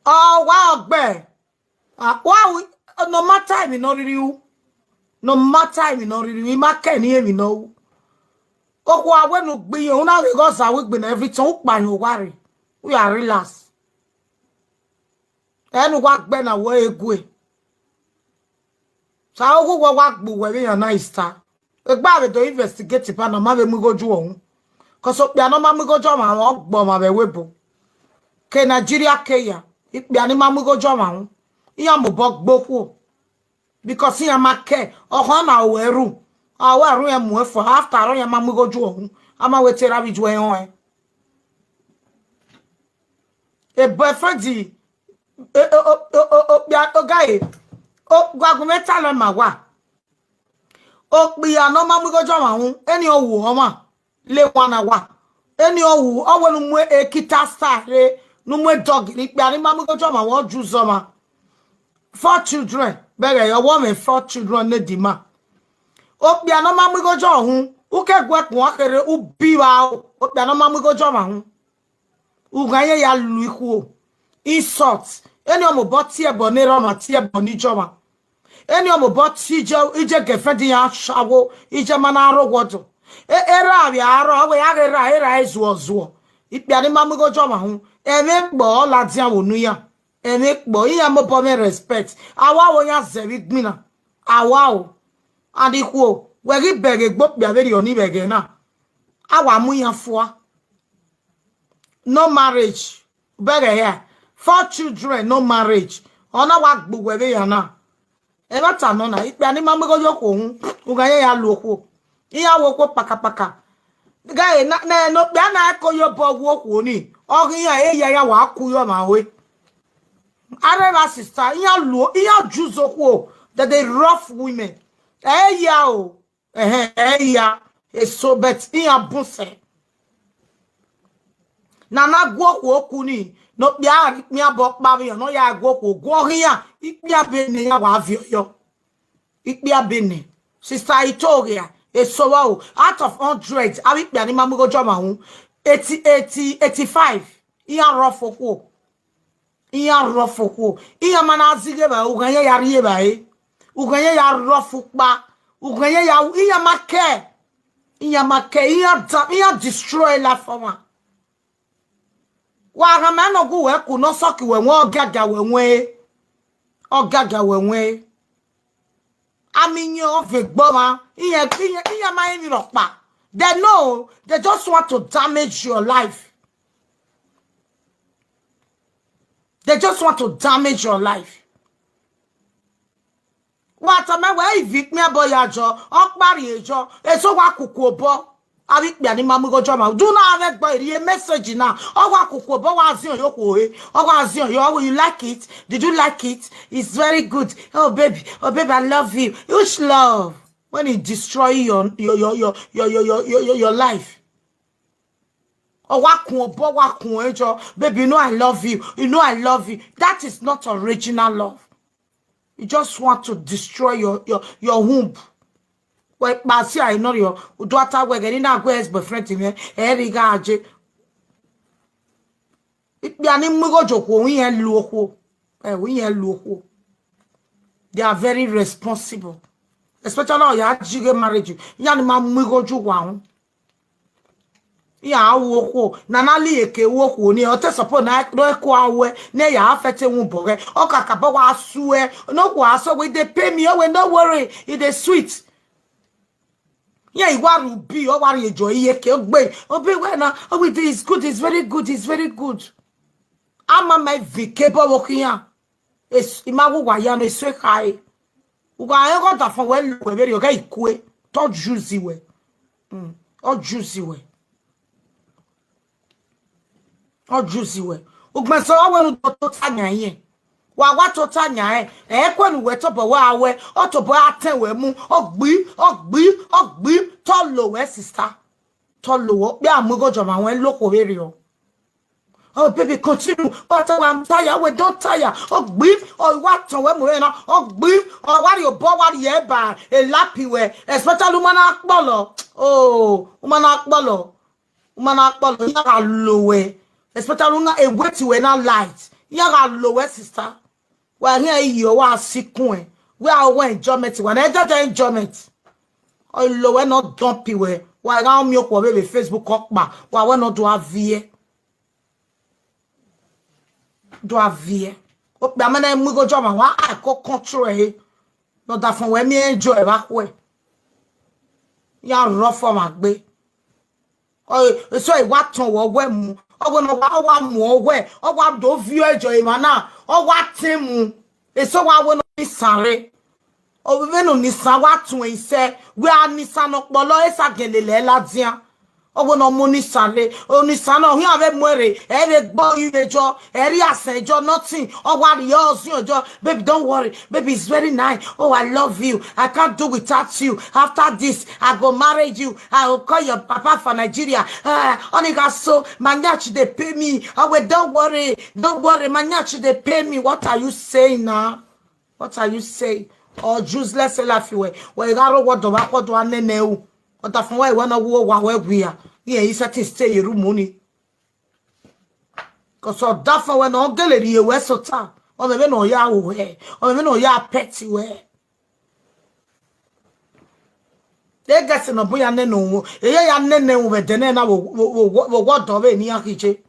Oh, wow, bear. Wow, no matter we not you. No matter we not you. We ma ken here we know. Oh, wow, when you be you now because I will be every time by you worry. We are relaxed. And walk ben away go. So I go walk bu we are nice star. Egba to investigate it na ma be mu go ju ohun. Cause o bia no ma mu go jo ma ogbo ma be webo. Ke Nigeria keya. Bia ni ma mu go jo ma hu. Iya mo bogbo because iya ma ke o na weru. Awaru ya mu for after ro ya ma mu go ju ohun. Ama we tera bi ju ehun. E boyfriend di bia to guy. O gwagumeta le ma wa. O bia no ma mu go jo ma hu. Eni owu o ma. Le wana wa eni owu owenu mu ekita stare nu mu dog ni pe ani mamu go ma won ju so ma 4 children bere your woman 4 children ne di ma o pe ano mamu go jo hu u ke gwe kun akere u bi wa o pe ano mamu go jo ma hu u gaye ya lu iku o insult eni omo bo ti ebo ni ro ma ti ebo ni jo ma eni omo bo ti je ije gefe di ya shawo ije mana arogwodo era bi aro we era ezuozuo ipiani mamu go joma hu eme gbo la dia wonu ya eme gbo iya mo po me respect awa wo ya zewi gbina awa o adiku we ri bege gbo bia be oni bege na awa mu ya foa no marriage bege ya 4 children no marriage ona wa gbo we be ya na e ba ta no na ipiani mamu go joko hu ugaye ya loko iya wo ko pakapaka guy na no bia na ko yo bo wo ko ni orin ya ya wa ku yo ma we are my sister iya lo iya juzo ko that they rough women ya o ya so bet iya bunse na gwo ko ku ni no bia mi abo pa mi no ya gwo ko gwo ya ipia be ni ya wa vi yo ipia be ni sister Itoria. So wow, out of 100, I will be an imam go jama 85. Iya rofoko. Iya rofoko. Iya manazige ba uganye ya rieba uganye ya rofukba. Uganye ya iya make. Iya destroy la forma. Wa ramano go we ku no soki we won ogaga we. Aminyo vegboma iya ma ni ropa. They know they just want to damage your life. They just want to damage your life. What am I if me boy ajo okpari ejo eso wa kukuobo abi pe ani mamu go joma do not have boy the message now owa kukuobo wa azion yo ko owa azion yo you like it did you like it it's very good oh baby I love you which love when it destroy your life owa kuobo wa kun ejo baby you know I love you that is not original love. You just want to destroy your womb. Well, Basi, I know your daughter. We're getting our boyfriend in here. Every guy, it be an immugo. We are local. They are very responsible, especially now. You have to marriage. You have to mugo. Ya woko na nali eke woko ni o te support na do ko awe na ya afete won bore o kaka ba wa sue no ko aso we dey pay me we no worry it dey sweet ya iwaru bi o wari ejo iye ke gbe o be we na o we is good is very good ama my vike bo wokian es imagu wa ya no swe kai uga e go ta fo we lu we be o ga ikue to juicy we o juicy we o juicy we ugmeso awenu to tanya yin wa to tanya kwenu we to bo wa awe o to bo aten we mu ogbi to lo we sister to lo bi amugojo ma won loko ere o oh baby continue but I'm tired we don't tire ogbi o wa ton we mo na ogbi o wari obo wari e ba e lapi we especially umana akpolo umana akpolo ya lo we especially una e wait we na light Ya ga lowe sister. Wa here you wa sikun. We are one enjoyment. When I just enjoyment. Oh lowe not dumpy we. Wa ga mi okwo be Facebook okpa. Wa we not do avie. Do avie. O pe amana mu go joma wa I control e. No da fun we mi enjoy ba we. Ya rough for magbe. Oh so e wa ton wo we mu. Ogo no wa mu we. Ogo do view enjoy mana. Ogo timu. E so wa we no bi sare. O be no ni san wa tun e se. We a ni san opolo e sa gelele ladian. Ogo no mo ni sare. O ni san no hin ave mwere. E be gbo yu ejo. E ri asejo nothing. Ogo ari yours ojo. Baby don't worry. Baby it's very nice. Oh I love you. I can't do without you. After this I go marry you. I will call your papa for Nigeria. Oniga so manyachi they pay me. Oh well, don't worry. Don't worry. Manyachi they pay me. What are you saying now? What are you saying? Oh useless laugh you. Well you got what do I know? But that's why I wanna go where we are. Yeah, he said to stay your room money. Cause so that for when on gallery you wear so ta. Or maybe no ya we. Or maybe no ya petty we. They get no boy and no. Ya nene we denena wo what do we ni akiche.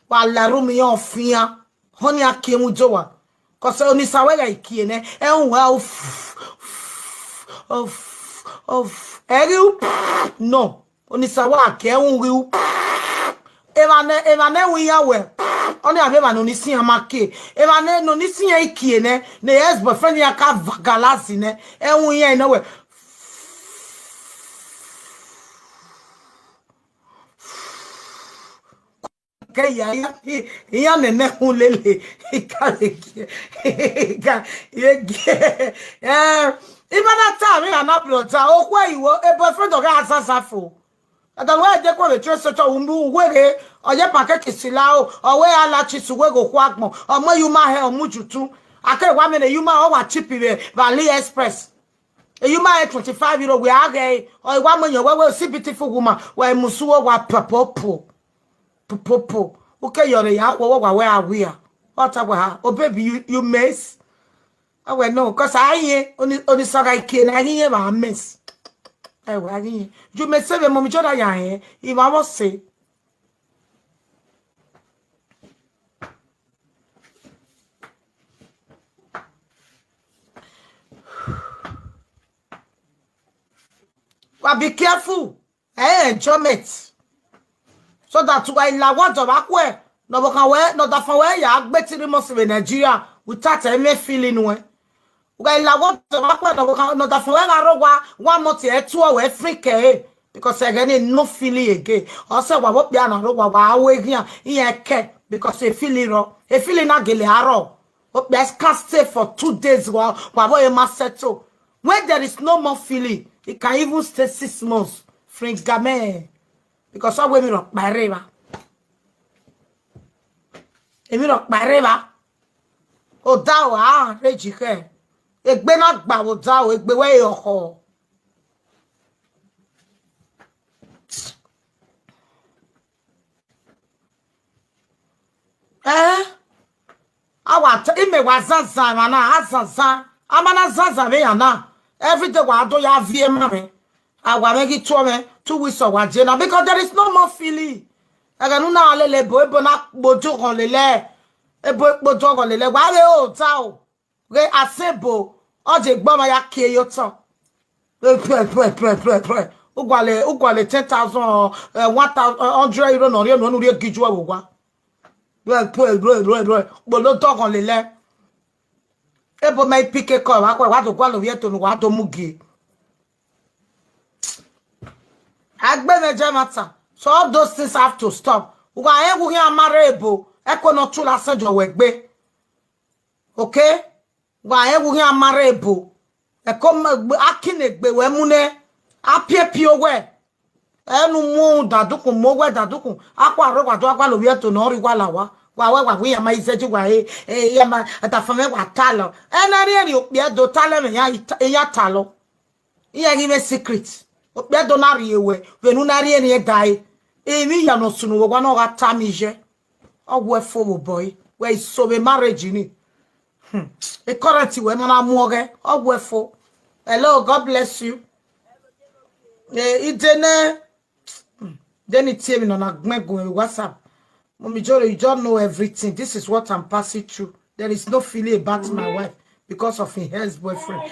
Wa la room yon fia. Honey akimu jowa. Cause oni sawega ikiene. Well of no oni sawa ke unwi evane wi yawe oni abeba no ni sin amake evane no ni sin ikie ne yes boyfriend ya ka vagalasi ne enwi yan na we ke ya ne hulele ikale ga even that time we are not blood. Oh, where you were a boyfriend of Assasafo. And the way they call the trust of Umbu, where or your packet Silao, or where I latch to Wego Quagmo, or where you might have Muju too. I can't 1 minute, you might over chippy Valley Express. You might 25 we are gay, or 1 minute, where will see beautiful woman, where Musua wa popo. Popo. Okay, you're the out, where are we? What about oh, baby, you miss. Oh well, no, cause I only saw I can I hear my miss. I will. You may say the moment that I am. If I was say, well, be careful. Enjoyment. So that why la want of aqua. No, can wear not that for where you are better most of Nigeria without any feeling way. Well, la want to no that for where one month here 2 hours free care because again no feeling again. Also, what be an hour here because a feeling not gilly arrow. But let's can't stay for 2 days while you must settle. When there is no more feeling, it can even stay 6 months. Friends, Kpeme. Because some women rock by river. If you rock by river, oh, thou rage here. It be not bow thou, it be way your hole. I want to me was Zanzan, and I had Zanzan. I'm an Zanzan, every day I do ya via mammy. I want to make it to me 2 weeks or what, because there is no more feeling. I can now let a boy bojo on the leg. A boy bojo on the leg. Why they all tell? They are simple. Or the bomber ya kill your tongue. Ugwale 10,000 or 1,000 euro no you no dey give you wa. But no talk on the leg. Ebo mai pick call wa to kwa lo yeto no wa to mugi. Agbene jamata. So all those things have to stop. Uga enwu hi amarebo, eko no tula sejo wegbe. Okay? Uga enwu hi amarebo. Eko akinegbe we mune apiepio we. Enu mu dadukun mo we dadukun. Akwa ro wa do akwa lo wi to no ri wa lawa. Wa we ama iseji wa ya ma atafame wa talo. Enari ri opie do tale me ya talo. Iya give secret. Opie do na ri ewe. We nu na ri eni dai. Emi ya no sunu wo no ga tamije. Ogwe fo boy. where is so be marriage ni. A current we mana muoge. Ogwefo. Hello, God bless you. Then it's here on a WhatsApp. Mommy Joro, you don't know everything. This is what I'm passing through. There is no feeling about my wife because of her ex-boyfriend.